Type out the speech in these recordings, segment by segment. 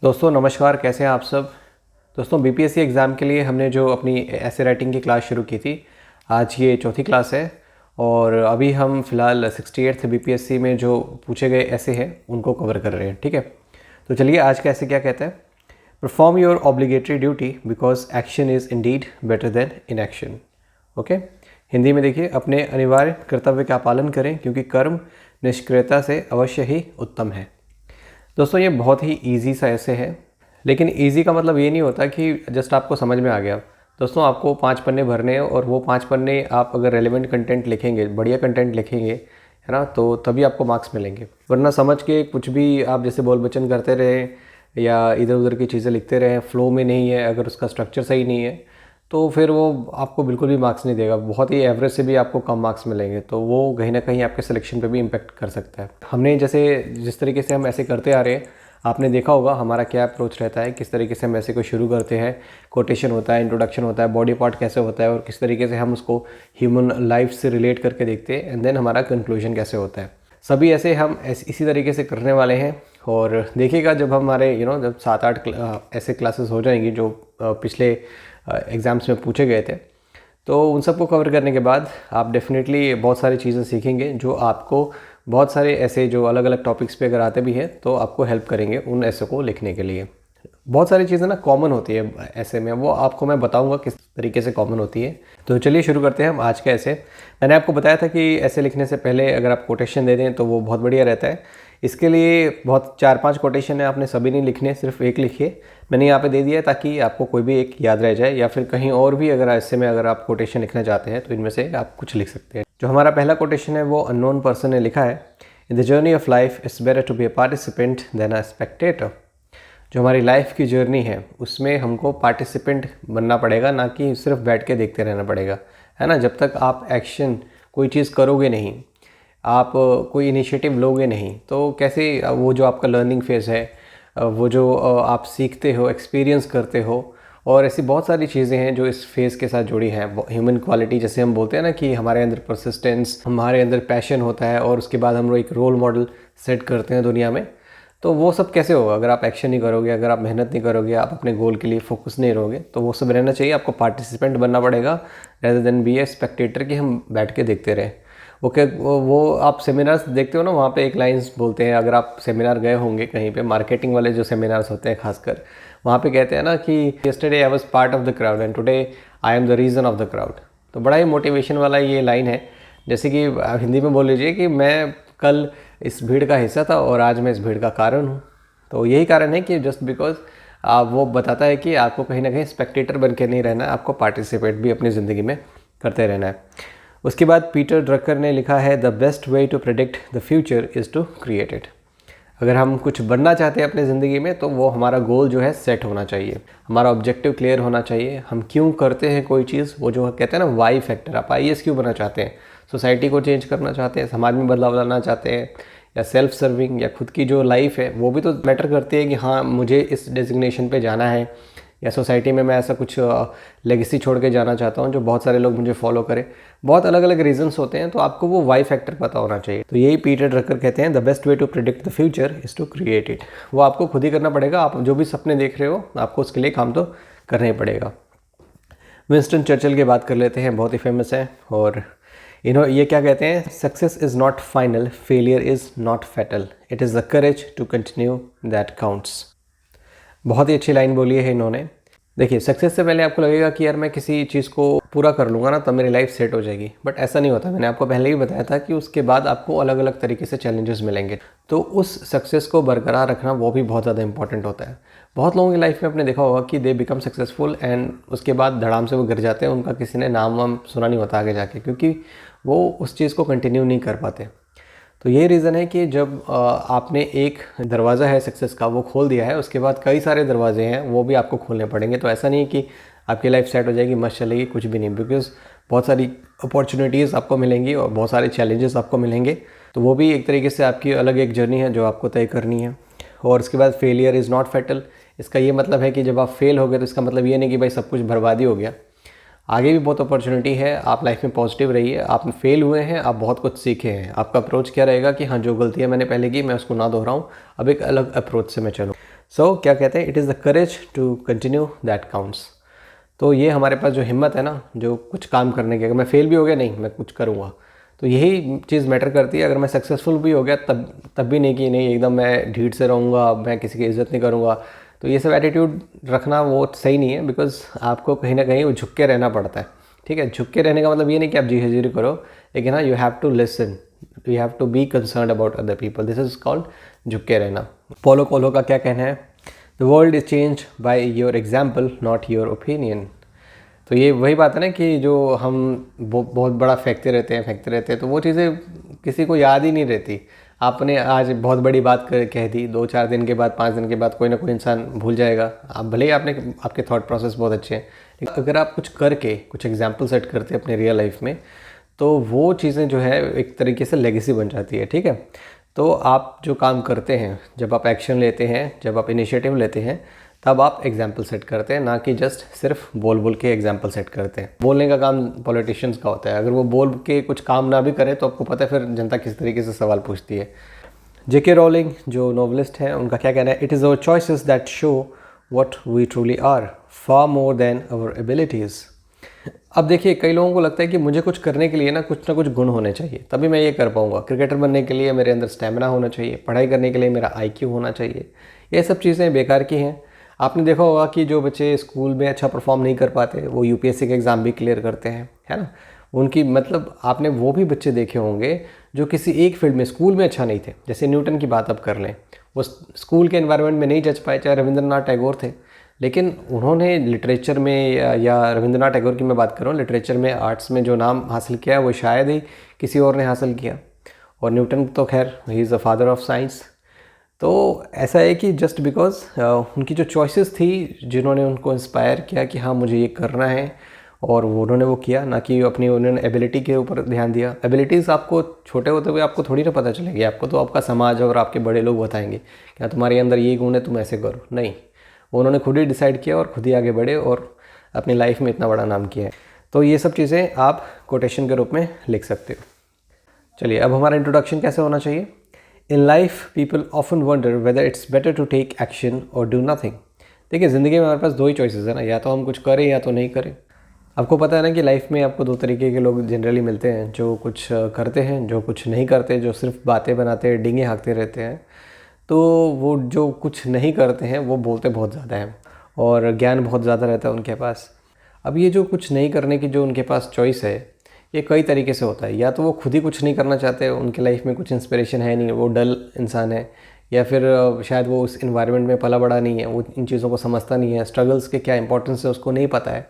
दोस्तों नमस्कार, कैसे हैं आप सब। दोस्तों बीपीएससी एग्ज़ाम के लिए हमने जो अपनी ऐसे राइटिंग की क्लास शुरू की थी, आज ये चौथी क्लास है और अभी हम फ़िलहाल 68th बीपीएससी में जो पूछे गए ऐसे हैं उनको कवर कर रहे हैं। ठीक है, तो चलिए आज का ऐसे क्या कहता है। Perform your obligatory duty because action is Indeed better than inaction. Okay, Hindi में देखिए, अपने अनिवार्य कर्तव्य का पालन करें क्योंकि कर्म निष्क्रियता से अवश्य ही उत्तम है। दोस्तों ये बहुत ही ईजी सा ऐसे है, लेकिन ईजी का मतलब ये नहीं होता कि जस्ट आपको समझ में आ गया। दोस्तों आपको 5 पन्ने भरने हैं और वो 5 पन्ने आप अगर रेलेवेंट कंटेंट लिखेंगे, बढ़िया कंटेंट लिखेंगे, है ना, तो तभी आपको मार्क्स मिलेंगे। वरना समझ के कुछ भी आप जैसे बोल बचन करते रहे या इधर उधर की चीज़ें लिखते रहे, फ्लो में नहीं है, अगर उसका स्ट्रक्चर सही नहीं है तो फिर वो आपको बिल्कुल भी मार्क्स नहीं देगा। बहुत ही एवरेज से भी आपको कम मार्क्स मिलेंगे, तो वो कहीं ना कहीं आपके सिलेक्शन पे भी इम्पेक्ट कर सकता है। हमने जैसे जिस तरीके से हम ऐसे करते आ रहे हैं, आपने देखा होगा हमारा क्या अप्रोच रहता है, किस तरीके से हम ऐसे को शुरू करते हैं। कोटेशन होता है, इंट्रोडक्शन होता है, बॉडी पार्ट कैसे होता है और किस तरीके से हम उसको ह्यूमन लाइफ से रिलेट करके देखते हैं, एंड देन हमारा कंक्लूजन कैसे होता है। सभी ऐसे हम इसी तरीके से करने वाले हैं। और देखिएगा जब हमारे जब 7-8 ऐसे क्लासेस हो जाएंगी जो पिछले एग्ज़ाम्स में पूछे गए थे, तो उन सबको कवर करने के बाद आप डेफिनेटली बहुत सारी चीज़ें सीखेंगे जो आपको बहुत सारे ऐसे जो अलग अलग टॉपिक्स पे अगर आते भी हैं तो आपको हेल्प करेंगे उन ऐसे को लिखने के लिए। बहुत सारी चीज़ें ना कॉमन होती है ऐसे में, वो आपको मैं बताऊंगा किस तरीके से कॉमन होती है। तो चलिए शुरू करते हैं हम आज के ऐसे। मैंने आपको बताया था कि ऐसे लिखने से पहले अगर आप कोटेशन दे दें तो वो बहुत बढ़िया रहता है। इसके लिए बहुत 4-5 कोटेशन है, आपने सभी नहीं लिखने, सिर्फ एक लिखिए। मैंने यहाँ पे दे दिया है ताकि आपको कोई भी एक याद रह जाए, या फिर कहीं और भी अगर ऐसे में अगर आप कोटेशन लिखना चाहते हैं तो इनमें से आप कुछ लिख सकते हैं। जो हमारा पहला कोटेशन है वो अननोन पर्सन ने लिखा है, in the journey of life it's better to be a participant than a spectator. जो हमारी लाइफ की जर्नी है उसमें हमको पार्टिसिपेंट बनना पड़ेगा, ना कि सिर्फ बैठ के देखते रहना पड़ेगा, है ना। जब तक आप एक्शन कोई चीज़ करोगे नहीं, आप कोई इनिशिएटिव लोगे नहीं, तो कैसे वो जो आपका लर्निंग फेज़ है, वो जो आप सीखते हो, एक्सपीरियंस करते हो, और ऐसी बहुत सारी चीज़ें हैं जो इस फेज़ के साथ जुड़ी हैं। ह्यूमन क्वालिटी जैसे हम बोलते हैं ना कि हमारे अंदर परसिस्टेंस, हमारे अंदर पैशन होता है, और उसके बाद हम लोग एक रोल मॉडल सेट करते हैं दुनिया में। तो वो सब कैसे होगा अगर आप एक्शन नहीं करोगे, अगर आप मेहनत नहीं करोगे, आप अपने गोल के लिए फोकस नहीं रहोगे। तो वो सब रहना चाहिए, आपको पार्टिसिपेंट बनना पड़ेगा रेदर देन बी ए स्पेक्टेटर कि हम बैठ के देखते रहे। ओके, वो आप सेमिनार्स देखते हो ना, वहाँ पे एक लाइंस बोलते हैं, अगर आप सेमिनार गए होंगे कहीं पे, मार्केटिंग वाले जो सेमिनार्स होते हैं खासकर, वहाँ पे कहते हैं ना कि yesterday I was part of the crowd and today I am the reason of the crowd. तो बड़ा ही मोटिवेशन वाला ये लाइन है। जैसे कि आप हिंदी में बोल लीजिए कि मैं कल इस भीड़ का हिस्सा था और आज मैं इस भीड़ का कारण हूँ। तो यही कारण है कि जस्ट बिकॉज वो बताता है कि आपको कहीं ना कहीं स्पेक्टेटर बन के नहीं रहना है, आपको पार्टिसिपेट भी अपनी ज़िंदगी में करते रहना है। उसके बाद पीटर ड्रकर ने लिखा है, the best way to predict the future is to create it. अगर हम कुछ बनना चाहते हैं अपनी ज़िंदगी में तो वो हमारा गोल जो है सेट होना चाहिए, हमारा ऑब्जेक्टिव क्लियर होना चाहिए। हम क्यों करते हैं कोई चीज़, वो जो कहते हैं ना वाई फैक्टर। आप आईएएस क्यों बनना चाहते हैं, सोसाइटी को चेंज करना चाहते हैं, समाज में बदलाव लाना चाहते हैं, या सेल्फ सर्विंग, या खुद की जो लाइफ है वो भी तो मैटर करती है कि हाँ मुझे इस डेजिग्नेशन पे जाना है, या सोसाइटी में मैं ऐसा कुछ लेगेसी छोड़ के जाना चाहता हूँ जो बहुत सारे लोग मुझे फॉलो करें। बहुत अलग अलग रीजंस होते हैं, तो आपको वो वाई फैक्टर पता होना चाहिए। तो यही पीटर ड्रकर कहते हैं, the best way to predict the future is to create it. वो आपको खुद ही करना पड़ेगा। आप जो भी सपने देख रहे हो आपको उसके लिए काम तो करना ही पड़ेगा। विंस्टन चर्चिल की बात कर लेते हैं, बहुत ही फेमस है। और ये क्या कहते हैं, success is not final, failure is not fatal, it is the courage to continue that counts. बहुत ही अच्छी लाइन बोली है इन्होंने। देखिए, सक्सेस से पहले आपको लगेगा कि यार मैं किसी चीज़ को पूरा कर लूँगा ना तब मेरी लाइफ सेट हो जाएगी, बट ऐसा नहीं होता। मैंने आपको पहले ही बताया था कि उसके बाद आपको अलग अलग तरीके से चैलेंजेस मिलेंगे, तो उस सक्सेस को बरकरार रखना वो भी बहुत ज़्यादा इंपॉर्टेंट होता है। बहुत लोगों की लाइफ में आपने देखा होगा कि दे बिकम सक्सेसफुल एंड उसके बाद धड़ाम से वो गिर जाते हैं, उनका किसी ने नाम वाम सुना नहीं होता आगे जाके, क्योंकि वो उस चीज़ को कंटिन्यू नहीं कर पाते। तो ये रीज़न है कि जब आपने एक दरवाज़ा है सक्सेस का वो खोल दिया है, उसके बाद कई सारे दरवाजे हैं वो भी आपको खोलने पड़ेंगे। तो ऐसा नहीं कि आपकी लाइफ सेट हो जाएगी, मस्त चलेगी, कुछ भी नहीं, बिकॉज बहुत सारी अपॉर्चुनिटीज़ आपको मिलेंगी और बहुत सारे चैलेंजेस आपको मिलेंगे। तो वो भी एक तरीके से आपकी अलग एक जर्नी है जो आपको तय करनी है। और उसके बाद फेलियर इज़ नॉट फैटल, इसका ये मतलब है कि जब आप फेल हो गए तो इसका मतलब ये नहीं कि भाई सब कुछ बर्बादी हो गया। आगे भी बहुत अपॉर्चुनिटी है, आप लाइफ में पॉजिटिव रहिए। आप फेल हुए हैं, आप बहुत कुछ सीखे हैं, आपका अप्रोच क्या रहेगा कि हाँ जो गलतियाँ मैंने पहले की मैं उसको ना दोहराऊँ, अब एक अलग अप्रोच से मैं चलूँ। सो क्या कहते हैं, it is the courage to continue that counts. तो ये हमारे पास जो हिम्मत है ना, जो कुछ काम करने की, अगर मैं फेल भी हो गया, नहीं मैं कुछ करूँगा, तो यही चीज़ मैटर करती है। अगर मैं सक्सेसफुल भी हो गया तब भी नहीं कि नहीं एकदम मैं ढीठ से रहूँगा, मैं किसी की इज़्ज़त नहीं करूँगा, तो ये सब एटीट्यूड रखना वो सही नहीं है। बिकॉज आपको कहीं ना कहीं वो झुक के रहना पड़ता है। ठीक है, झुक के रहने का मतलब ये नहीं कि आप जी हजूरी करो, लेकिन हाँ, you have to listen, you have to be concern about other people, this is called झुक के रहना। पोलो कोल्हो का क्या कहना है, the world is change by your example not your opinion. तो ये वही बात है ना कि जो हम बहुत बड़ा फेंकते रहते हैं, तो वो चीज़ें किसी को याद ही नहीं रहती। आपने आज बहुत बड़ी बात कह दी, 2-4 दिन के बाद, 5 दिन के बाद कोई ना कोई इंसान भूल जाएगा। आप भले ही आपके थॉट प्रोसेस बहुत अच्छे हैं, लेकिन अगर आप कुछ करके कुछ एग्जाम्पल सेट करते हैं अपने रियल लाइफ में, तो वो चीज़ें जो है एक तरीके से लेगेसी बन जाती है। ठीक है, तो आप जो काम करते हैं, जब आप एक्शन लेते हैं, जब आप इनिशिएटिव लेते हैं, तब आप एग्जाम्पल सेट करते हैं, ना कि जस्ट सिर्फ बोल बोल के एग्जाम्पल सेट करते हैं। बोलने का काम पॉलिटिशियंस का होता है, अगर वो बोल के कुछ काम ना भी करें तो आपको पता है फिर जनता किस तरीके से सवाल पूछती है। जेके रोलिंग जो नॉवलिस्ट हैं, उनका क्या कहना है, it is our choices that show what we truly are far more than our abilities. अब देखिए, कई लोगों को लगता है कि मुझे कुछ करने के लिए ना कुछ गुण होने चाहिए, तभी मैं ये कर पाऊँगा। क्रिकेटर बनने के लिए मेरे अंदर स्टेमिना होना चाहिए, पढ़ाई करने के लिए मेरा IQ होना चाहिए। ये सब चीज़ें बेकार की हैं। आपने देखा होगा कि जो बच्चे स्कूल में अच्छा परफॉर्म नहीं कर पाते, वो UPSC के एग्ज़ाम भी क्लियर करते हैं, है ना। उनकी मतलब आपने वो भी बच्चे देखे होंगे जो किसी एक फील्ड में स्कूल में अच्छा नहीं थे। जैसे न्यूटन की बात अब कर लें, वो स्कूल के एनवायरनमेंट में नहीं जच पाए, चाहे रविंद्रनाथ टैगोर थे, लेकिन उन्होंने लिटरेचर में या रविंद्रनाथ टैगोर की मैं बात कर रहा हूँ, लिटरेचर में, आर्ट्स में जो नाम हासिल किया वो शायद ही किसी और ने हासिल किया। और न्यूटन तो खैर he is the father of science. तो ऐसा है कि जस्ट बिकॉज उनकी जो चॉइसेस थी, जिन्होंने उनको इंस्पायर किया कि हाँ मुझे ये करना है, और उन्होंने वो किया, ना कि अपनी उन्होंने एबिलिटी के ऊपर ध्यान दिया। एबिलिटीज़ आपको छोटे होते हुए आपको थोड़ी ना पता चलेगी, आपको तो आपका समाज और आपके बड़े लोग बताएंगे क्या तुम्हारे अंदर ये गुण है, तुम ऐसे करो। नहीं, उन्होंने खुद ही डिसाइड किया और खुद ही आगे बढ़े और अपनी लाइफ में इतना बड़ा नाम किया है। तो ये सब चीज़ें आप कोटेशन के रूप में लिख सकते हो। चलिए, अब हमारा इंट्रोडक्शन कैसे होना चाहिए। In life people often wonder whether it's better to take action और डू नथिंग। देखिए, ज़िंदगी में हमारे पास 2 ही चॉइसेस है ना, या तो हम कुछ करें या तो नहीं करें। आपको पता है ना कि लाइफ में आपको 2 तरीके के लोग जनरली मिलते हैं, जो कुछ करते हैं, जो कुछ नहीं करते, जो सिर्फ बातें बनाते हैं, डींगे हाँकते रहते हैं। तो वो जो कुछ नहीं करते हैं वो बोलते बहुत ज़्यादा हैं और ज्ञान बहुत ज़्यादा रहता है उनके पास। अब ये जो कुछ नहीं करने की जो उनके पास चॉइस है, ये कई तरीके से होता है। या तो वो खुद ही कुछ नहीं करना चाहते, उनके लाइफ में कुछ इंस्पिरेशन है नहीं, वो डल इंसान है, या फिर शायद वो उस इन्वायरमेंट में पला बड़ा नहीं है, वो इन चीज़ों को समझता नहीं है, स्ट्रगल्स के क्या इंपॉर्टेंस है उसको नहीं पता है।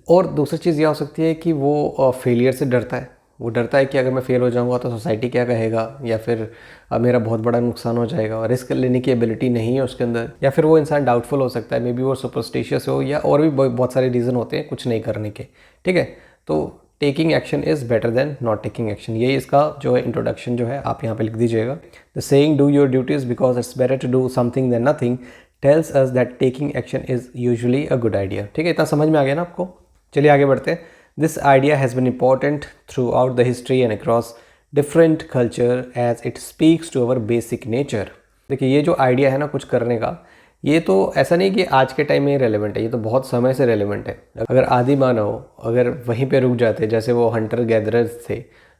और दूसरी चीज़ यह हो सकती है कि वो फेलियर से डरता है। वो डरता है कि अगर मैं फेल हो जाऊंगा तो सोसाइटी क्या कहेगा, या फिर मेरा बहुत बड़ा नुकसान हो जाएगा, और रिस्क लेने की एबिलिटी नहीं है उसके अंदर। या फिर वो इंसान डाउटफुल हो सकता है, मे बी वो सुपरस्टिशियस हो, या और भी बहुत सारे रीज़न होते हैं कुछ नहीं करने के। ठीक है, तो taking action is better than not taking action, यही इसका जो है इंट्रोडक्शन जो है आप यहाँ पे लिख दीजिएगा। The saying do your duties because it's better to do something than nothing tells us that taking action is usually a good idea. ठीक है, इतना समझ में आ गया ना आपको। चलिए आगे बढ़ते हैं। This idea has been important throughout the history and across different culture as it speaks to our basic nature. देखिए, ये जो आइडिया है ना कुछ करने का, ये तो ऐसा नहीं कि आज के टाइम में रेलेवेंट है, ये तो बहुत समय से रेलेवेंट है। अगर आदि मानव अगर वहीं पे रुक जाते, जैसे वो हंटर गैदरर्स थे,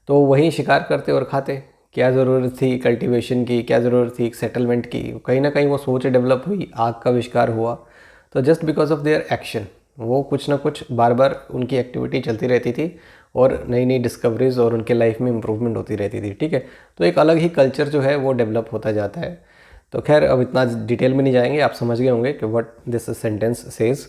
तो वहीं शिकार करते और खाते। क्या ज़रूरत थी कल्टीवेशन की, क्या ज़रूरत थी एक सेटलमेंट की। कहीं ना कहीं वो सोच डेवलप हुई, आग का आविष्कार हुआ, तो just because of their action, वो कुछ ना कुछ बार बार उनकी एक्टिविटी चलती रहती थी और नई नई डिस्कवरीज और उनके लाइफ में इम्प्रूवमेंट होती रहती थी। ठीक है, तो एक अलग ही कल्चर जो है वो डेवलप होता जाता है। तो खैर, अब इतना डिटेल में नहीं जाएंगे, आप समझ गए होंगे कि व्हाट दिस सेंटेंस सेज।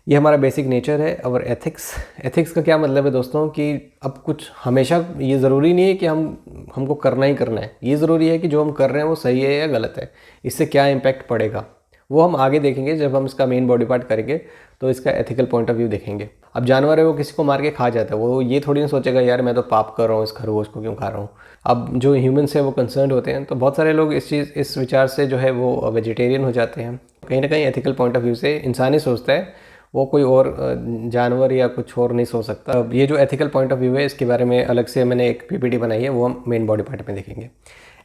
ये हमारा बेसिक नेचर है। और एथिक्स, एथिक्स का क्या मतलब है दोस्तों, कि अब कुछ हमेशा ये ज़रूरी नहीं है कि हमको करना ही करना है। ये ज़रूरी है कि जो हम कर रहे हैं वो सही है या गलत है, इससे क्या इम्पैक्ट पड़ेगा, वो हम आगे देखेंगे जब हम इसका मेन बॉडी पार्ट करेंगे, तो इसका एथिकल पॉइंट ऑफ व्यू देखेंगे। अब जानवर है, वो किसी को मार के खा जाता है, वो ये थोड़ी ना सोचेगा यार मैं तो पाप कर रहा हूँ, इस खरगोश को क्यों खा रहा हूँ। अब जो ह्यूमंस है वो कंसर्न होते हैं, तो बहुत सारे लोग इस विचार से जो है वो वेजिटेरियन हो जाते हैं। कहीं ना कहीं एथिकल पॉइंट ऑफ व्यू से इंसान ही सोचता है, वो कोई और जानवर या कुछ और नहीं सोच सकता। अब ये जो एथिकल पॉइंट ऑफ व्यू है, इसके बारे में अलग से मैंने एक PPT बनाई है, वो हम मेन बॉडी पार्ट में देखेंगे।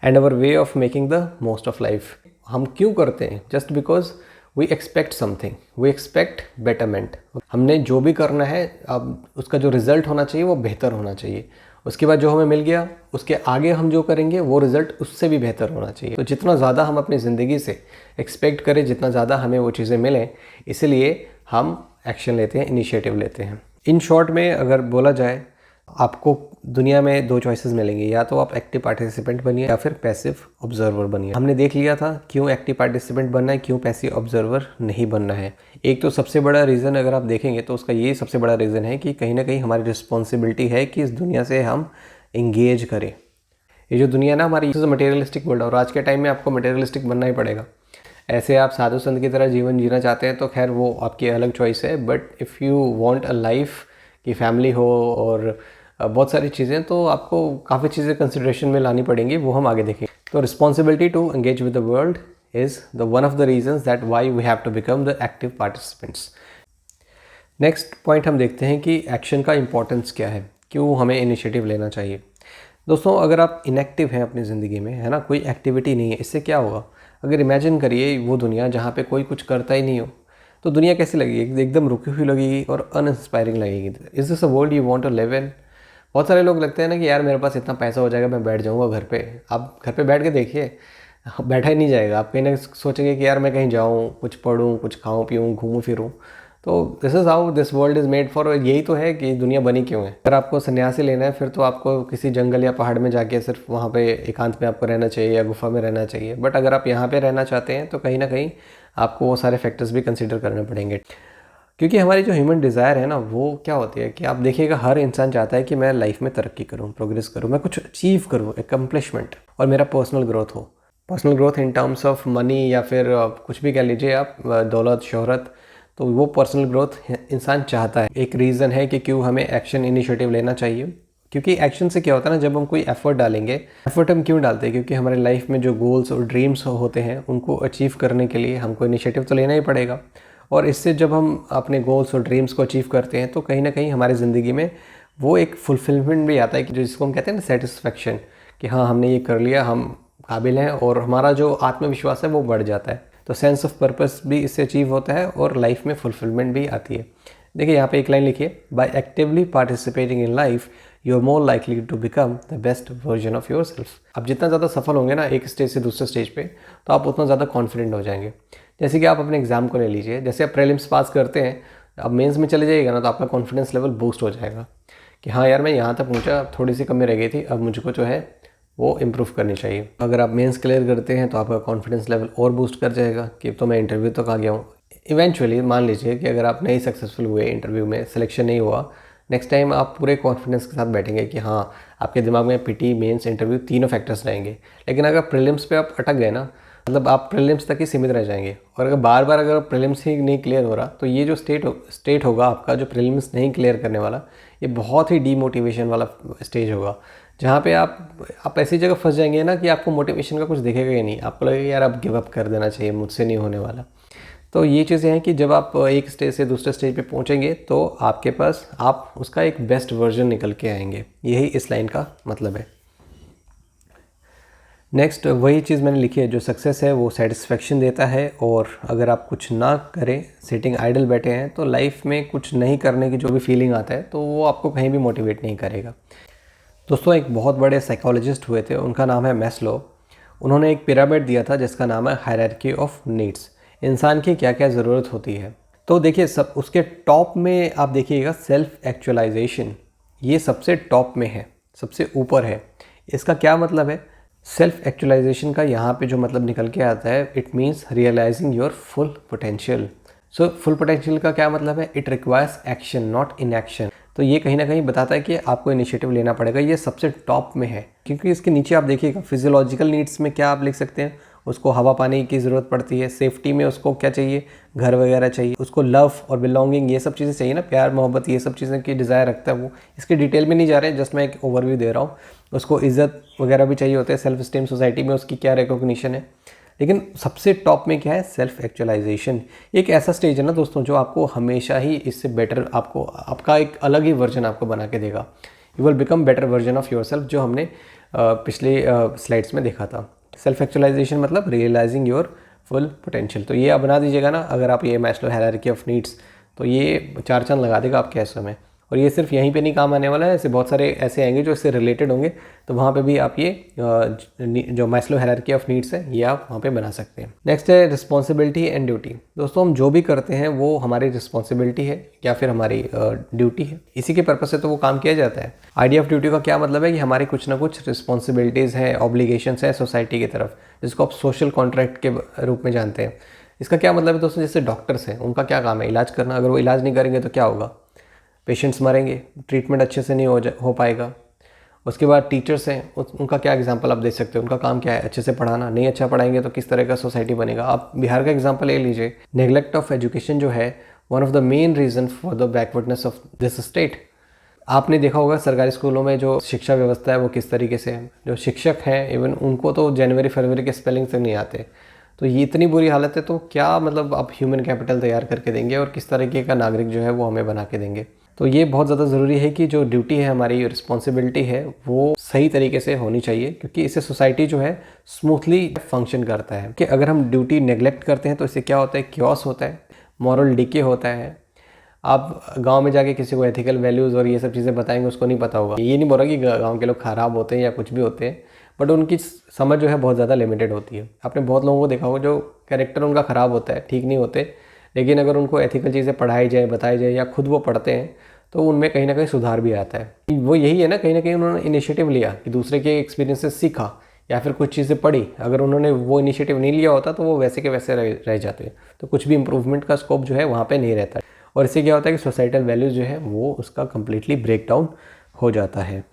And our way of making the most of life. हम क्यों करते हैं? Just because we expect something, we expect betterment. हमने जो भी करना है अब उसका जो रिज़ल्ट होना चाहिए वो बेहतर होना चाहिए। उसके बाद जो हमें मिल गया उसके आगे हम जो करेंगे वो रिज़ल्ट उससे भी बेहतर होना चाहिए। तो जितना ज़्यादा हम अपनी ज़िंदगी से एक्सपेक्ट करें, जितना ज़्यादा हमें वो चीज़ें मिलें, इसलिए हम एक्शन लेते हैं, इनिशिएटिव लेते हैं। इन शॉर्ट में अगर बोला जाए, आपको दुनिया में 2 चॉइसेस मिलेंगे, या तो आप एक्टिव पार्टिसिपेंट बनिए या फिर पैसिव ऑब्जर्वर बनिए। हमने देख लिया था क्यों एक्टिव पार्टिसिपेंट बनना है, क्यों पैसिव ऑब्जर्वर नहीं बनना है। एक तो सबसे बड़ा रीज़न अगर आप देखेंगे तो उसका ये सबसे बड़ा रीज़न है कि कहीं ना कहीं हमारी रिस्पॉन्सिबिलिटी है कि इस दुनिया से हम इंगेज करें। ये जो दुनिया ना हमारी मटेरियलिस्टिक वर्ल्ड है, और आज के टाइम में आपको मटेरियलिस्टिक बनना ही पड़ेगा। ऐसे आप साधु संत की तरह जीवन जीना चाहते हैं तो खैर वो आपकी अलग चॉइस है, but if you want a life की फैमिली हो और बहुत सारी चीज़ें, तो आपको काफ़ी चीज़ें कंसिडरेशन में लानी पड़ेंगी, वो हम आगे देखेंगे। तो responsibility to engage with the world is the one of the reasons that why we have to become the active participants. Next point हम देखते हैं कि एक्शन का इंपॉर्टेंस क्या है, क्यों हमें इनिशिएटिव लेना चाहिए। दोस्तों, अगर आप इनएक्टिव हैं अपनी ज़िंदगी में, है ना, कोई एक्टिविटी नहीं है, इससे क्या होगा? अगर इमेजिन करिए वो दुनिया जहाँ पे कोई कुछ करता ही नहीं हो, तो दुनिया कैसी लगेगी? एकदम रुकी हुई लगेगी और अनइंस्पायरिंग लगेगी। Is this a world you want to live in? बहुत सारे लोग लगते हैं ना कि यार मेरे पास इतना पैसा हो जाएगा, मैं बैठ जाऊँगा घर पे। आप घर पे बैठ के देखिए, बैठा ही नहीं जाएगा। आप कहीं ना सोचेंगे कि यार मैं कहीं जाऊँ, कुछ पढ़ूँ, कुछ खाऊँ पीऊँ, घूमूँ फिरूँ। तो this is how this world is made for. यही तो है कि दुनिया बनी क्यों है। अगर आपको सन्यासी लेना है फिर तो आपको किसी जंगल या पहाड़ में जाके सिर्फ वहाँ पे एकांत में आपको रहना चाहिए या गुफा में रहना चाहिए। बट अगर आप यहाँ पे रहना चाहते हैं तो कहीं ना कहीं आपको वो सारे फैक्टर्स भी कंसिडर करने पड़ेंगे, क्योंकि हमारी जो ह्यूमन डिज़ायर है ना, वो क्या होती है कि आप देखिएगा हर इंसान चाहता है कि मैं लाइफ में तरक्की करूँ, प्रोग्रेस करूँ, मैं कुछ अचीव करूँ, एकम्प्लिशमेंट, और मेरा पर्सनल ग्रोथ हो। Personal growth in terms of money या फिर कुछ भी कह लीजिए आप, दौलत, शोहरत, तो वो पर्सनल ग्रोथ इंसान चाहता है। एक रीज़न है कि क्यों हमें एक्शन इनिशिएटिव लेना चाहिए, क्योंकि एक्शन से क्या होता है ना, जब हम कोई एफर्ट डालेंगे, एफर्ट हम क्यों डालते हैं? क्योंकि हमारे लाइफ में जो गोल्स और ड्रीम्स होते हैं उनको अचीव करने के लिए हमको इनिशिएटिव तो लेना ही पड़ेगा। और इससे जब हम अपने गोल्स और ड्रीम्स को अचीव करते हैं तो कहीं ना कहीं हमारी ज़िंदगी में वो एक फुलफिलमेंट भी आता है, कि जिसको हम कहते हैं ना सेटिस्फेक्शन, कि हाँ हमने ये कर लिया, हम काबिल हैं, और हमारा जो आत्मविश्वास है वो बढ़ जाता है। तो सेंस ऑफ पर्पस भी इससे अचीव होता है और लाइफ में फुलफिलमेंट भी आती है। देखिए यहाँ पे एक लाइन लिखिए, by actively participating in life you are more likely to become the best version of yourself. आप जितना ज़्यादा सफल होंगे ना एक स्टेज से दूसरे स्टेज पे, तो आप उतना ज़्यादा कॉन्फिडेंट हो जाएंगे। जैसे कि आप अपने एग्जाम को ले लीजिए, जैसे आप प्रीलिम्स पास करते हैं, अब मेंस में चले जाइएगा ना, तो आपका कॉन्फिडेंस लेवल बूस्ट हो जाएगा कि हाँ यार मैं यहाँ तक पहुँचा, थोड़ी सी कमी रह गई थी, अब मुझको जो है वो इम्प्रूव करनी चाहिए। अगर आप मेंस क्लियर करते हैं तो आपका कॉन्फिडेंस लेवल और बूस्ट कर जाएगा कि तो मैं इंटरव्यू तक आ गया हूँ। इवेंचुअली मान लीजिए कि अगर आप नहीं सक्सेसफुल हुए, इंटरव्यू में सिलेक्शन नहीं हुआ, नेक्स्ट टाइम आप पूरे कॉन्फिडेंस के साथ बैठेंगे कि हाँ, आपके दिमाग में पीटी, मेंस, इंटरव्यू तीनों फैक्टर्स रहेंगे। लेकिन अगर प्रीलिम्स पे आप अटक गए ना, मतलब आप प्रीलिम्स तक ही सीमित रह जाएंगे, और अगर बार बार अगर प्रीलिम्स ही नहीं क्लियर हो रहा, तो ये जो स्टेट होगा आपका, जो प्रीलिम्स नहीं क्लियर करने वाला, ये बहुत ही डीमोटिवेशन वाला स्टेज होगा, जहाँ पे आप ऐसी जगह फंस जाएंगे ना कि आपको मोटिवेशन का कुछ दिखेगा ही नहीं। आपको लगेगा यार अब गिव अप कर देना चाहिए, मुझसे नहीं होने वाला। तो ये चीज़ें हैं कि जब आप एक स्टेज से दूसरे स्टेज पे पहुँचेंगे तो आपके पास आप उसका एक बेस्ट वर्जन निकल के आएंगे। यही इस लाइन का मतलब है। नेक्स्ट वही चीज़ मैंने लिखी है, जो सक्सेस है वो सेटिस्फेक्शन देता है, और अगर आप कुछ ना करें, सिटिंग आइडल बैठे हैं, तो लाइफ में कुछ नहीं करने की जो भी फीलिंग आता है तो वो आपको कहीं भी मोटिवेट नहीं करेगा। दोस्तों, एक बहुत बड़े साइकोलॉजिस्ट हुए थे, उनका नाम है मैस्लो। उन्होंने एक पिरामिड दिया था जिसका नाम है हायरार्की ऑफ नीड्स, इंसान की क्या क्या ज़रूरत होती है। तो देखिए, सब उसके टॉप में आप देखिएगा सेल्फ एक्चुअलाइजेशन, ये सबसे टॉप में है, सबसे ऊपर है। इसका क्या मतलब है? सेल्फ एक्चुअलाइजेशन का यहाँ पे जो मतलब निकल के आता है, it means realizing your full potential. So full potential का क्या मतलब है? It requires action not inaction. तो ये कहीं ना कहीं बताता है कि आपको इनिशिएटिव लेना पड़ेगा। ये सबसे टॉप में है, क्योंकि इसके नीचे आप देखिएगा फिजियोलॉजिकल नीड्स में क्या आप लिख सकते हैं, उसको हवा पानी की ज़रूरत पड़ती है। सेफ्टी में उसको क्या चाहिए? घर वगैरह चाहिए। उसको लव और बिलोंगिंग, ये सब चीज़ें चाहिए ना, प्यार मोहब्बत, ये सब चीज़ें की डिज़ायर रखता है वो। इसके डिटेल में नहीं जा रहे हैं, जस्ट मैं एक ओवरव्यू दे रहा हूँ। उसको इज़्ज़त वगैरह भी चाहिए होते हैं, सेल्फ स्टीम, सोसाइटी में उसकी क्या रिकॉग्निशन है। लेकिन सबसे टॉप में क्या है? Self actualization. एक ऐसा स्टेज है ना दोस्तों, जो आपको हमेशा ही इससे बेटर, आपको आपका एक अलग ही वर्जन आपको बना के देगा। You will become better version of your self, जो हमने पिछले स्लाइड्स में देखा था। सेल्फ एक्चुअलाइजेशन मतलब रियलाइजिंग योर फुल पोटेंशियल। तो ये आप बना दीजिएगा ना, अगर आप ये मैस्लो हायरार्की ऑफ नीड्स, तो ये 4 चांद लगा देगा आपके एसओ में। और ये सिर्फ यहीं पे नहीं काम आने वाला है, ऐसे बहुत सारे ऐसे आएंगे जो इससे रिलेटेड होंगे, तो वहाँ पे भी आप ये जो मैस्लो हायरार्की ऑफ नीड्स है ये आप वहाँ पे बना सकते हैं। नेक्स्ट है रिस्पॉन्सिबिलिटी एंड ड्यूटी। दोस्तों हम जो भी करते हैं वो हमारी रिस्पॉन्सिबिलिटी है या फिर हमारी ड्यूटी है, इसी के पर्पज़ से तो वो काम किया जाता है। आइडिया ऑफ ड्यूटी का क्या मतलब है कि हमारी कुछ ना कुछ रिस्पॉन्सिबिलिटीज़ हैं, ऑब्लिगेशंस हैं सोसाइटी की तरफ, जिसको आप सोशल कॉन्ट्रैक्ट के रूप में जानते हैं। इसका क्या मतलब है दोस्तों, जैसे डॉक्टर्स हैं, उनका क्या काम है, इलाज करना। अगर वो इलाज नहीं करेंगे तो क्या होगा, पेशेंट्स मरेंगे, ट्रीटमेंट अच्छे से नहीं हो पाएगा। उसके बाद टीचर्स हैं, उनका क्या एग्जांपल आप दे सकते हो, उनका काम क्या है, अच्छे से पढ़ाना। नहीं अच्छा पढ़ाएंगे तो किस तरह का सोसाइटी बनेगा। आप बिहार का एग्जांपल ले लीजिए, नेग्लेक्ट ऑफ एजुकेशन जो है one of the main reason for the backwardness of this state. आपने देखा होगा सरकारी स्कूलों में जो शिक्षा व्यवस्था है वो किस तरीके से है। जो शिक्षक हैं इवन उनको तो जनवरी फरवरी के स्पेलिंग तक नहीं आते। तो ये इतनी बुरी हालत है, तो क्या मतलब आप ह्यूमन कैपिटल तैयार करके देंगे और किस तरीके का नागरिक जो है वो हमें बना के देंगे। तो ये बहुत ज़्यादा ज़रूरी है कि जो ड्यूटी है हमारी, रिस्पॉन्सिबिलिटी है, वो सही तरीके से होनी चाहिए, क्योंकि इससे सोसाइटी जो है स्मूथली फंक्शन करता है। कि अगर हम ड्यूटी नेग्लेक्ट करते हैं तो इससे क्या होता है, क्योस होता है, मॉरल डिके होता है। आप गांव में जाके किसी को एथिकल वैल्यूज़ और ये सब चीज़ें बताएंगे, उसको नहीं पता होगा। ये नहीं बोल रहा कि गांव के लोग ख़राब होते हैं या कुछ भी होते हैं, बट उनकी समझ जो है बहुत ज़्यादा लिमिटेड होती है। आपने बहुत लोगों को देखा होगा जो कैरेक्टर उनका ख़राब होता है, ठीक नहीं होते, लेकिन अगर उनको एथिकल चीज़ें पढ़ाई जाए, बताई जाए, या खुद वो पढ़ते हैं तो उनमें कहीं ना कहीं सुधार भी आता है। वो यही है ना, कहीं ना कहीं उन्होंने इनिशिएटिव लिया कि दूसरे के एक्सपीरियंस से सीखा या फिर कुछ चीज़ें पढ़ी। अगर उन्होंने वो इनिशिएटिव नहीं लिया होता तो वो वैसे के वैसे रह जाते, तो कुछ भी इंप्रूवमेंट का स्कोप जो है वहाँ पे नहीं रहता। और इससे क्या होता है कि सोसाइटल वैल्यूज़ जो है वो उसका कम्प्लीटली ब्रेक डाउन हो जाता है।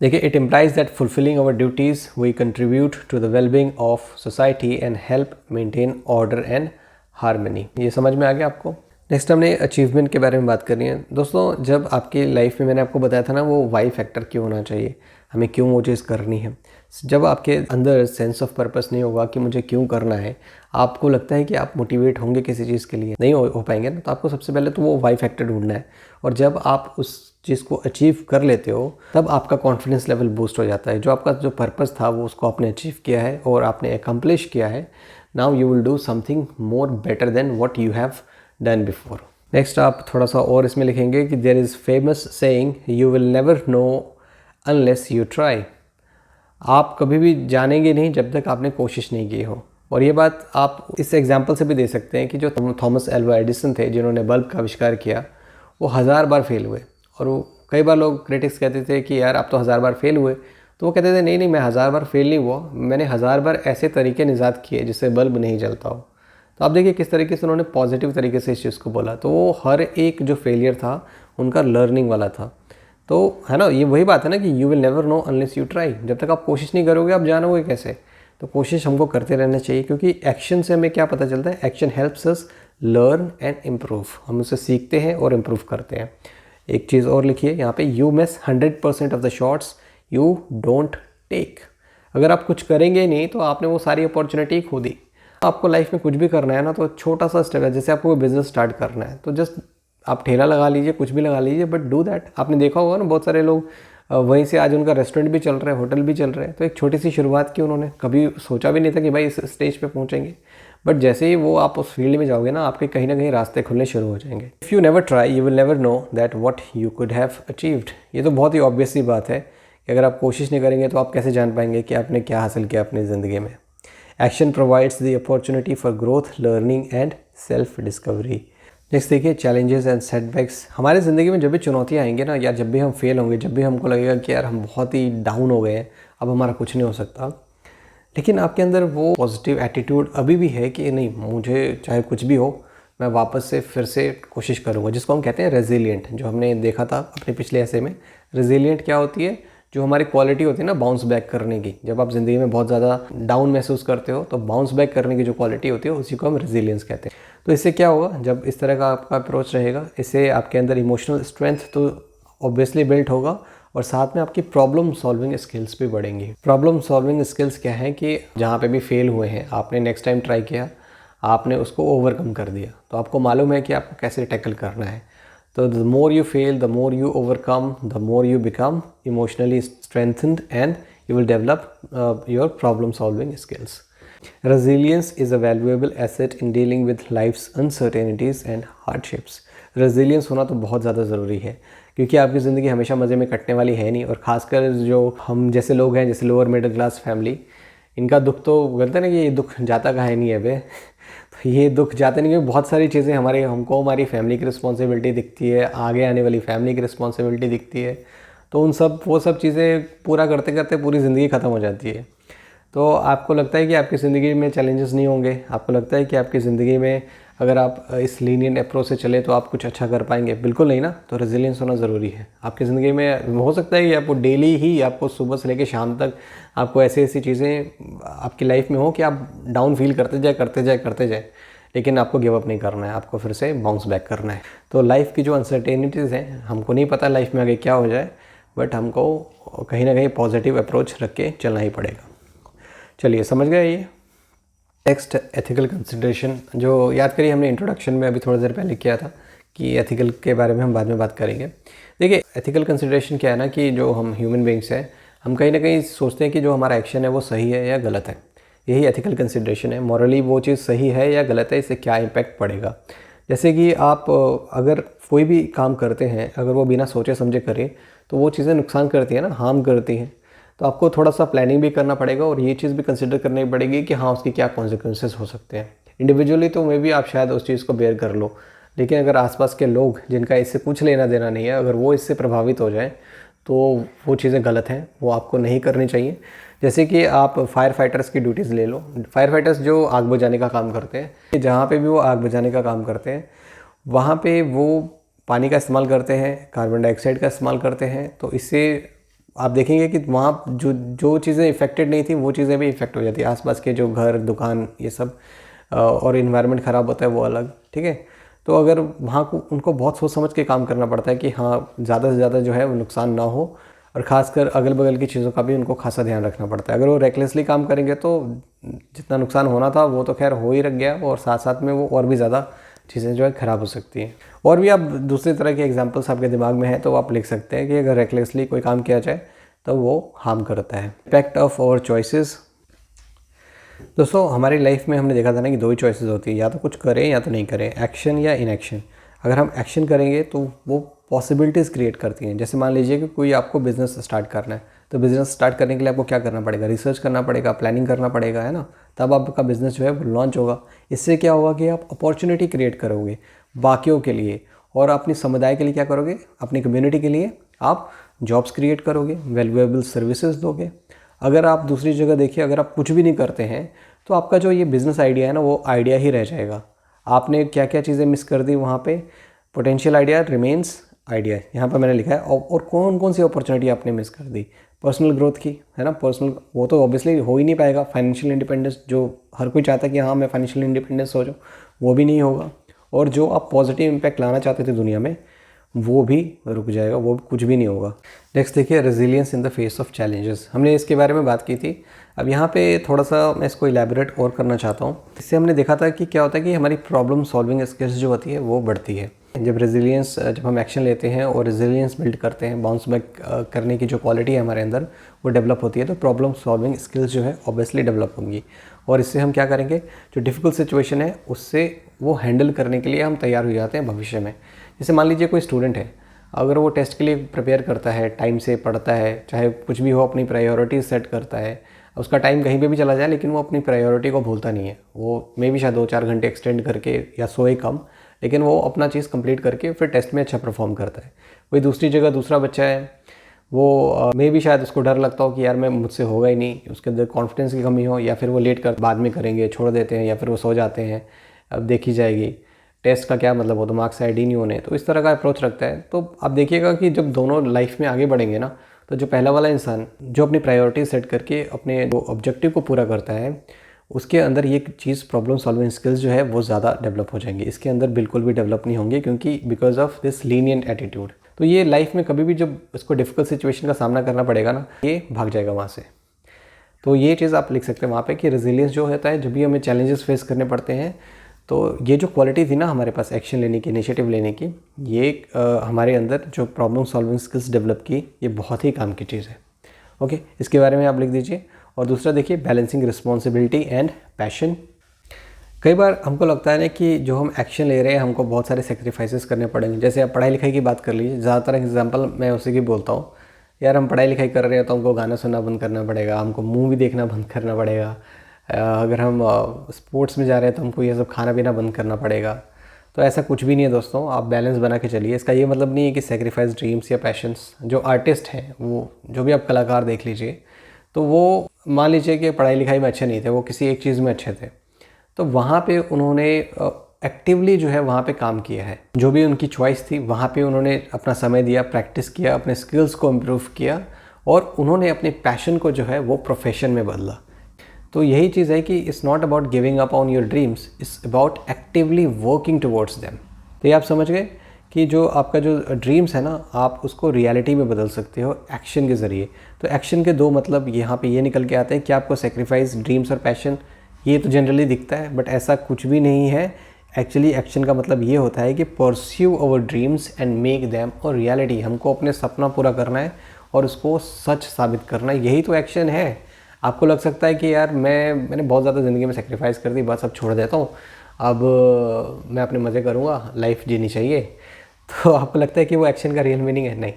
देखिए, it implies that fulfilling our duties we contribute to the wellbeing of society and help maintain order and harmony. ये समझ में आ गया आपको। नेक्स्ट हमने अचीवमेंट के बारे में बात करनी है। दोस्तों जब आपकी लाइफ में, मैंने आपको बताया था ना, वो वाई फैक्टर क्यों होना चाहिए, हमें क्यों वो चीज़ करनी है। जब आपके अंदर सेंस ऑफ पर्पस नहीं होगा कि मुझे क्यों करना है, आपको लगता है कि आप मोटिवेट होंगे किसी चीज़ के लिए, नहीं हो पाएंगे ना, तो आपको सबसे पहले तो वो वाई फैक्टर ढूंढना है। और जब आप उस चीज़ को अचीव कर लेते हो तब आपका कॉन्फिडेंस लेवल बूस्ट हो जाता है। जो आपका जो पर्पस था वो उसको आपने अचीव किया है और आपने अकम्प्लिश किया है। Now you will do something more better than what you have done before. Next आप थोड़ा सा और इसमें लिखेंगे कि there is famous saying you will never know unless you try. आप कभी भी जानेंगे नहीं जब तक आपने कोशिश नहीं की हो। और ये बात आप इस एग्जांपल से भी दे सकते हैं कि जो थॉमस एल्वा एडिसन थे जिन्होंने बल्ब का आविष्कार किया, वो 1000 बार फेल हुए। और वो कई बार लोग क्रिटिक्स कहते थे कि यार आप तो 1000 बार फेल हुए, तो वो कहते थे नहीं मैं 1000 बार फेल नहीं हुआ, मैंने 1000 बार ऐसे तरीके निजात किए जिससे बल्ब नहीं जलता हो। तो आप देखिए किस तरीके से उन्होंने पॉजिटिव तरीके से इस चीज़ को बोला। तो वो हर एक जो फेलियर था उनका लर्निंग वाला था। तो है ना, ये वही बात है ना कि you will never know unless you try. जब तक आप कोशिश नहीं करोगे आप जानोगे कैसे। तो कोशिश हमको करते रहना चाहिए, क्योंकि एक्शन से हमें क्या पता चलता है, action helps us learn and improve. हम उससे सीखते हैं और इम्प्रूव करते हैं। एक चीज़ और लिखिए यहाँ पे, you miss 100% of the shots you don't take. अगर आप कुछ करेंगे नहीं तो आपने वो सारी अपॉर्चुनिटी खो दी। आपको लाइफ में कुछ भी करना है ना, तो छोटा सा स्टेप है। जैसे आपको बिजनेस स्टार्ट करना है तो जस्ट आप ठेला लगा लीजिए, कुछ भी लगा लीजिए, बट डू दैट। आपने देखा होगा ना, बहुत सारे लोग वहीं से आज उनका रेस्टोरेंट भी चल रहा है, होटल भी चल रहा है। तो एक छोटी सी शुरुआत की उन्होंने, कभी सोचा भी नहीं था कि भाई इस स्टेज पे पहुंचेंगे, बट जैसे ही वो आप उस फील्ड में जाओगे ना, आपके कहीं ना कहीं रास्ते खुलने शुरू हो जाएंगे। If you never try you will never know that what you could have achieved. ये तो बहुत ही ऑब्वियस सी बात है कि अगर आप कोशिश नहीं करेंगे तो आप कैसे जान पाएंगे कि आपने क्या हासिल किया अपनी ज़िंदगी में। Action provides the opportunity for growth, learning and self discovery. Next देखिए, चैलेंजेस एंड सेटबैक्स। हमारे ज़िंदगी में जब भी चुनौतियाँ आएंगी ना, या जब भी हम फेल होंगे, जब भी हमको लगेगा कि यार हम बहुत ही डाउन हो गए हैं, अब हमारा कुछ नहीं हो सकता, लेकिन आपके अंदर वो पॉजिटिव एटीट्यूड अभी भी है कि नहीं, मुझे चाहे कुछ भी हो मैं वापस से फिर से कोशिश करूँगा, जिसको हम कहते हैं रेजिलिएंट। जो हमने देखा था अपने पिछले ऐसे में, रेजिलिएंट क्या होती है, जो हमारी क्वालिटी होती है ना बाउंस बैक करने की। जब आप ज़िंदगी में बहुत ज़्यादा डाउन महसूस करते हो तो बाउंस बैक करने की जो क्वालिटी होती है उसी को हम रेजिलियंस कहते हैं। तो इससे क्या होगा, जब इस तरह का आपका अप्रोच रहेगा, इससे आपके अंदर इमोशनल स्ट्रेंथ तो ऑब्वियसली बिल्ट होगा, और साथ में आपकी प्रॉब्लम सॉल्विंग स्किल्स भी बढ़ेंगी। प्रॉब्लम सॉल्विंग स्किल्स क्या है कि जहाँ पे भी फेल हुए हैं, आपने नेक्स्ट टाइम ट्राई किया, आपने उसको ओवरकम कर दिया, तो आपको मालूम है कि आपको कैसे टैकल करना है। तो the more you fail, the more you overcome, the more you become emotionally strengthened and you will develop your problem solving skills. Resilience is a valuable asset in dealing with life's uncertainties and hardships. Resilience होना तो बहुत ज़्यादा ज़रूरी है, क्योंकि आपकी ज़िंदगी हमेशा मज़े में कटने वाली है नहीं। और ख़ासकर जो हम जैसे लोग हैं, जैसे लोअर मिडिल क्लास फैमिली, इनका दुख तो बोलते हैं ना कि ये दुख जाता कहाँ नहीं है बे। तो ये दुख जाते नहीं, क्योंकि बहुत सारी चीज़ें हमको हमारी फैमिली की रिस्पॉन्सिबिलिटी दिखती है, आगे आने वाली फैमिली की रिस्पॉन्सिबिलिटी दिखती है। तो वो सब चीज़ें पूरा करते करते पूरी ज़िंदगी ख़त्म हो जाती है। तो आपको लगता है कि आपकी ज़िंदगी में चैलेंजेस नहीं होंगे, आपको लगता है कि आपकी ज़िंदगी में अगर आप इस लीनियंट अप्रोच से चले तो आप कुछ अच्छा कर पाएंगे? बिल्कुल नहीं ना। तो रेजिलियंस होना ज़रूरी है आपकी ज़िंदगी में। हो सकता है कि आपको डेली ही, आपको सुबह से लेकर शाम तक आपको ऐसी चीज़ें आपकी लाइफ में हो कि आप डाउन फील करते जाए, लेकिन आपको गिव अप नहीं करना है, आपको फिर से बाउंस बैक करना है। तो लाइफ की जो अनसर्टेनिटीज़ हैं, हमको नहीं पता लाइफ में आगे क्या हो जाए, बट हमको कहीं ना कहीं पॉजिटिव अप्रोच रख के चलना ही पड़ेगा। चलिए, समझ गए ये। Next, ethical consideration. जो याद करिए हमने इंट्रोडक्शन में अभी थोड़ी देर पहले किया था कि एथिकल के बारे में हम बाद में बात करेंगे। देखिए, एथिकल कंसिडरेशन क्या है ना, कि जो हम ह्यूमन बीइंग्स हैं, हम कहीं ना कहीं सोचते हैं कि जो हमारा एक्शन है वो सही है या गलत है। यही एथिकल कंसिडरेशन है। मॉरली वो चीज़ सही है या गलत है, इससे क्या इम्पैक्ट पड़ेगा। जैसे कि आप अगर कोई भी काम करते हैं, अगर वो बिना सोचे समझे करें तो वो चीज़ें नुकसान करती हैं ना, हार्म करती हैं। तो आपको थोड़ा सा प्लानिंग भी करना पड़ेगा और ये चीज़ भी कंसिडर करनी पड़ेगी कि हाँ, उसकी क्या कॉन्सिक्वेंसेस हो सकते हैं। इंडिविजुअली तो मे भी आप शायद उस चीज़ को बेयर कर लो, लेकिन अगर आसपास के लोग जिनका इससे कुछ लेना देना नहीं है, अगर वो इससे प्रभावित हो जाएं तो वो चीज़ें गलत हैं, वो आपको नहीं करनी चाहिए। जैसे कि आप फायर फाइटर्स की ड्यूटीज़ ले लो। फायर फाइटर्स जो आग बुझाने का काम करते हैं, जहाँ पे भी वो आग बुझाने का काम करते हैं, वहाँ पे वो पानी का इस्तेमाल करते हैं, कार्बन डाइऑक्साइड का इस्तेमाल करते हैं। तो इससे आप देखेंगे कि वहाँ जो चीज़ें इफ़ेक्टेड नहीं थी, वो चीज़ें भी इफ़ेक्ट हो जाती है। आसपास के जो घर, दुकान, ये सब, और इन्वायरमेंट ख़राब होता है वो अलग, ठीक है। तो अगर वहाँ को उनको बहुत सोच समझ के काम करना पड़ता है कि हाँ, ज़्यादा से ज़्यादा जो है वो नुकसान ना हो, और ख़ासकर अगल बगल की चीज़ों का भी उनको खासा ध्यान रखना पड़ता है। अगर वो रेकलेसली काम करेंगे तो जितना नुकसान होना था वो तो खैर हो ही रख गया, और साथ साथ में वो और भी ज़्यादा चीज़ें जो है ख़राब हो सकती हैं। और भी आप दूसरी तरह के एग्जांपल्स आपके दिमाग में हैं तो आप लिख सकते हैं कि अगर रेकलेसली कोई काम किया जाए तो वो हार्म करता है। Impact of our choices. दोस्तों, हमारी लाइफ में हमने देखा था ना कि दो ही चॉइसेस होती है, या तो कुछ करें या तो नहीं करें, एक्शन या इनएक्शन। अगर हम एक्शन करेंगे तो वो पॉसिबिलिटीज़ क्रिएट करती हैं। जैसे मान लीजिए कि कोई आपको बिज़नेस स्टार्ट करना है, तो बिज़नेस स्टार्ट करने के लिए आपको क्या करना पड़ेगा? रिसर्च करना पड़ेगा, प्लानिंग करना पड़ेगा, है ना। तब आपका बिज़नेस जो है वो लॉन्च होगा। इससे क्या होगा कि आप अपॉर्चुनिटी क्रिएट करोगे बाकियों के लिए, और अपनी समुदाय के लिए क्या करोगे? अपनी कम्युनिटी के लिए आप जॉब्स क्रिएट करोगे, वैल्यूएबल सर्विसेज दोगे। अगर आप दूसरी जगह देखिए, अगर आप कुछ भी नहीं करते हैं तो आपका जो ये बिज़नेस आइडिया है ना, वो आइडिया ही रह जाएगा। आपने क्या क्या चीज़ें मिस कर दी वहाँ पे। पोटेंशियल आइडिया रिमेन्स आइडिया, यहाँ पर मैंने लिखा है। और कौन कौन सी अपॉर्चुनिटी आपने मिस कर दी? पर्सनल ग्रोथ की, है ना। पर्सनल वो तो ऑब्वियसली हो ही नहीं पाएगा। फाइनेंशियल इंडिपेंडेंस, जो हर कोई चाहता है कि हाँ मैं फाइनेंशियल इंडिपेंडेंस हो जाऊँ, वो भी नहीं होगा। और जो आप पॉजिटिव इम्पैक्ट लाना चाहते थे दुनिया में, वो भी रुक जाएगा, वो कुछ भी नहीं होगा। नेक्स्ट देखिए, resilience in the face of challenges. हमने इसके बारे में बात की थी। अब यहाँ पे थोड़ा सा मैं इसको इलेबोरेट और करना चाहता हूँ। इससे हमने देखा था कि क्या होता है कि हमारी प्रॉब्लम सॉल्विंग स्किल्स जो होती है वो बढ़ती है। जब हम एक्शन लेते हैं और रेजिलियंस बिल्ड करते हैं, बाउंस बैक करने की जो क्वालिटी है हमारे अंदर वो डेवलप होती है, तो प्रॉब्लम सॉल्विंग स्किल्स जो है ऑब्वियसली डेवलप होंगी। और इससे हम क्या करेंगे, जो डिफ़िकल्ट सिचुएशन है उससे वो हैंडल करने के लिए हम तैयार हो जाते हैं भविष्य में। जैसे मान लीजिए कोई स्टूडेंट है, अगर वो टेस्ट के लिए प्रिपेयर करता है, टाइम से पढ़ता है, चाहे कुछ भी हो, अपनी प्रायोरिटीज सेट करता है, उसका टाइम कहीं पे भी चला जाए लेकिन वो अपनी प्रायोरिटी को भूलता नहीं है। वो मे भी शायद 2-4 घंटे एक्सटेंड करके या सोए कम, लेकिन वो अपना चीज़ कंप्लीट करके फिर टेस्ट में अच्छा परफॉर्म करता है। वही दूसरी जगह दूसरा बच्चा है, वो मे भी शायद उसको डर लगता हो कि यार मैं मुझसे होगा ही नहीं, उसके अंदर कॉन्फिडेंस की कमी हो, या फिर वो लेट कर बाद में करेंगे, छोड़ देते हैं, या फिर वो सो जाते हैं, अब देखी जाएगी, टेस्ट का क्या मतलब, वो तो मार्क्स ऐड ही नहीं होने। तो इस तरह का अप्रोच रखता है। तो आप देखिएगा कि जब दोनों लाइफ में आगे बढ़ेंगे ना, तो जो पहला वाला इंसान जो अपनी प्रायोरिटी सेट करके अपने ऑब्जेक्टिव को पूरा करता है, उसके अंदर ये चीज़ प्रॉब्लम सॉल्विंग स्किल्स जो है वो ज़्यादा डेवलप हो जाएंगी। इसके अंदर बिल्कुल भी डेवलप नहीं होंगे, क्योंकि because of this lenient attitude. तो ये लाइफ में कभी भी जब इसको डिफ़िकल्ट सिचुएशन का सामना करना पड़ेगा ना, ये भाग जाएगा वहाँ से। तो ये चीज़ आप लिख सकते हैं वहाँ पे कि रेजिलियंस जो होता है, जब भी हमें चैलेंजेस फेस करने पड़ते हैं, तो ये जो क्वालिटी थी ना हमारे पास एक्शन लेने की, इनिशिएटिव लेने की, ये हमारे अंदर जो प्रॉब्लम सॉल्विंग स्किल्स डेवलप की, ये बहुत ही काम की चीज़ है। ओके, इसके बारे में आप लिख दीजिए। और दूसरा देखिए, बैलेंसिंग रिस्पॉन्सिबिलिटी एंड पैशन। कई बार हमको लगता है ना कि जो हम एक्शन ले रहे हैं हमको बहुत सारे सेक्रीफाइसेस करने पड़ेंगे। जैसे आप पढ़ाई लिखाई की बात कर लीजिए, ज़्यादातर एग्जांपल मैं उसी की बोलता हूँ। यार हम पढ़ाई लिखाई कर रहे हैं तो हमको गाना सुनना बंद करना पड़ेगा, हमको मूवी देखना बंद करना पड़ेगा। अगर हम स्पोर्ट्स में जा रहे हैं तो हमको ये सब खाना पीना बंद करना पड़ेगा। तो ऐसा कुछ भी नहीं है दोस्तों, आप बैलेंस बना के चलिए। इसका ये मतलब नहीं है कि सेक्रीफाइस ड्रीम्स या पैशंस। जो आर्टिस्ट हैं, वो जो भी आप कलाकार देख लीजिए, तो वो मान लीजिए कि पढ़ाई लिखाई में अच्छे नहीं थे, वो किसी एक चीज़ में अच्छे थे, तो वहाँ पे उन्होंने एक्टिवली जो है वहाँ पे काम किया है। जो भी उनकी चॉइस थी वहाँ पे उन्होंने अपना समय दिया, प्रैक्टिस किया, अपने स्किल्स को इम्प्रूव किया और उन्होंने अपने पैशन को जो है वो प्रोफेशन में बदला। तो यही चीज़ है कि it's not about giving up on your dreams, it's about actively working towards them. तो ये आप समझ गए कि जो आपका जो ड्रीम्स है ना, आप उसको रियलिटी में बदल सकते हो एक्शन के ज़रिए। तो एक्शन के दो मतलब यहाँ पे ये निकल के आते हैं कि आपको सेक्रीफाइस ड्रीम्स और पैशन, ये तो जनरली दिखता है बट ऐसा कुछ भी नहीं है। एक्चुअली एक्शन का मतलब ये होता है कि pursue our dreams and make them our reality. हमको अपने सपना पूरा करना है और उसको सच साबित करना है, यही तो एक्शन है। आपको लग सकता है कि यार मैंने बहुत ज़्यादा ज़िंदगी में सेक्रीफाइस कर दी, बस अब छोड़ देता हूँ, अब मैं अपने मज़े करूँगा, लाइफ जीनी चाहिए। तो आपको लगता है कि वो एक्शन का रियल मीनिंग है? नहीं,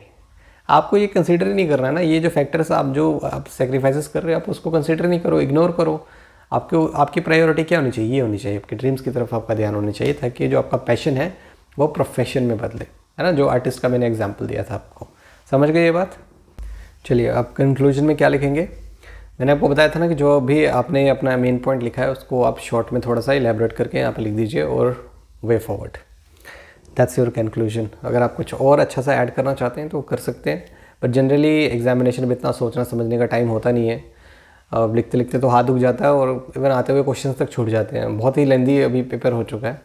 आपको ये कंसीडर ही नहीं करना है ना। ये जो फैक्टर्स आप सेक्रीफाइसेस कर रहे हो, आप उसको कंसीडर नहीं करो, इग्नोर करो। आपकी प्रायोरिटी क्या होनी चाहिए? ये होनी चाहिए आपके ड्रीम्स की तरफ आपका ध्यान होना चाहिए, ताकि जो आपका पैशन है वो प्रोफेशन में बदले, है ना। जो आर्टिस्ट का मैंने एग्जांपल दिया था आपको, समझ गए ये बात? चलिए, आप कंक्लूजन में क्या लिखेंगे? मैंने आपको बताया था ना कि जो भी आपने अपना मेन पॉइंट लिखा है उसको आप शॉर्ट में थोड़ा सा इलेबोरेट करके यहाँ पे लिख दीजिए और way forward. That's your conclusion. अगर आप कुछ और अच्छा सा ऐड करना चाहते हैं तो कर सकते हैं, बट जनरली एग्जामिनेशन में इतना सोचना समझने का टाइम होता नहीं है। अब लिखते लिखते तो हाथ दुख जाता है और इवन आते हुए क्वेश्चन तक छूट जाते हैं। बहुत ही लेंदी अभी पेपर हो चुका है।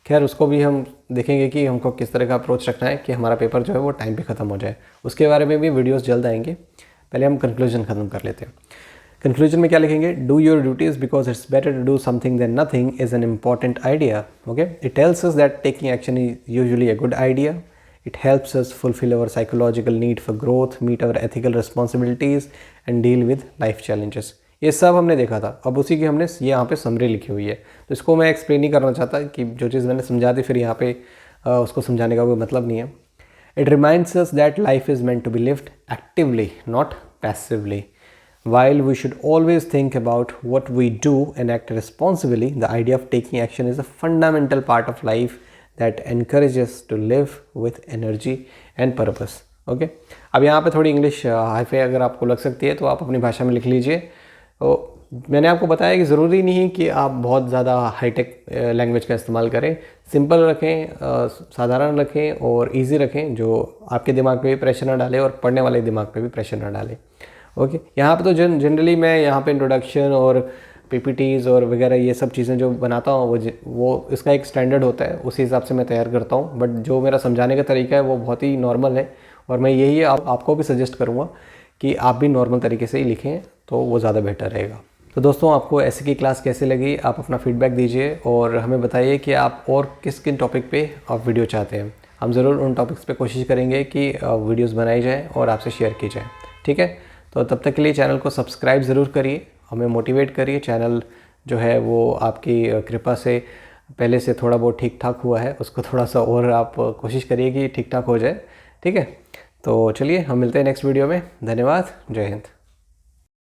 खैर, उसको भी हम देखेंगे कि हमको किस तरह का अप्रोच रखना है कि हमारा पेपर जो है वो टाइम पे ख़त्म हो जाए। उसके बारे में भी वीडियोस जल्द आएंगे। पहले हम कंक्लूजन ख़त्म कर लेते हैं। कंक्लूजन में क्या लिखेंगे? Do your duties because it's better to do something than nothing is an important idea. Okay, it tells us that taking action is usually a good idea. It helps us fulfill our psychological need for growth, meet our ethical responsibilities and deal with life challenges. ये सब हमने देखा था। अब उसी की हमने ये यहाँ पे समरी लिखी हुई है, तो इसको मैं एक्सप्लेन नहीं करना चाहता कि जो चीज़ मैंने समझा दी फिर यहाँ पे उसको समझाने का कोई मतलब नहीं है। It reminds us that life is meant to be lived actively, not passively. While we should always think about what we do and act responsibly, the idea of taking action is a fundamental part of life that encourages to live with energy and purpose. Okay, अब यहाँ पे थोड़ी English hi-fi अगर आपको लग सकती है तो आप अपनी भाषा में लिख लीजिए। तो मैंने आपको बताया कि ज़रूरी नहीं कि आप बहुत ज़्यादा हाईटेक लैंग्वेज का इस्तेमाल करें। सिंपल रखें, साधारण रखें और इजी रखें, जो आपके दिमाग पे भी प्रेशर ना डाले और पढ़ने वाले दिमाग पे भी प्रेशर ना डाले। ओके, यहाँ पे तो जनरली मैं यहाँ पे इंट्रोडक्शन और पीपीटीज़ और वगैरह ये सब चीज़ें जो बनाता हूँ वो इसका एक स्टैंडर्ड होता है, उसी हिसाब से मैं तैयार करता हूँ। बट जो मेरा समझाने का तरीका है वो बहुत ही नॉर्मल है और मैं यही आपको भी सजेस्ट करूँगा कि आप भी नॉर्मल तरीके से ही लिखें तो वो ज़्यादा बेटर रहेगा। तो दोस्तों, आपको ऐसे की क्लास कैसे लगी? आप अपना फीडबैक दीजिए और हमें बताइए कि आप और किन टॉपिक पे आप वीडियो चाहते हैं। हम ज़रूर उन टॉपिक्स पे कोशिश करेंगे कि वीडियोस बनाई जाए और आपसे शेयर की जाए। ठीक है, तो तब तक के लिए चैनल को सब्सक्राइब ज़रूर करिए, हमें मोटिवेट करिए। चैनल जो है वो आपकी कृपा से पहले से थोड़ा बहुत ठीक ठाक हुआ है, उसको थोड़ा सा और आप कोशिश करिए कि ठीक ठाक हो जाए। ठीक है, तो चलिए हम मिलते हैं नेक्स्ट वीडियो में। धन्यवाद, जय हिंद।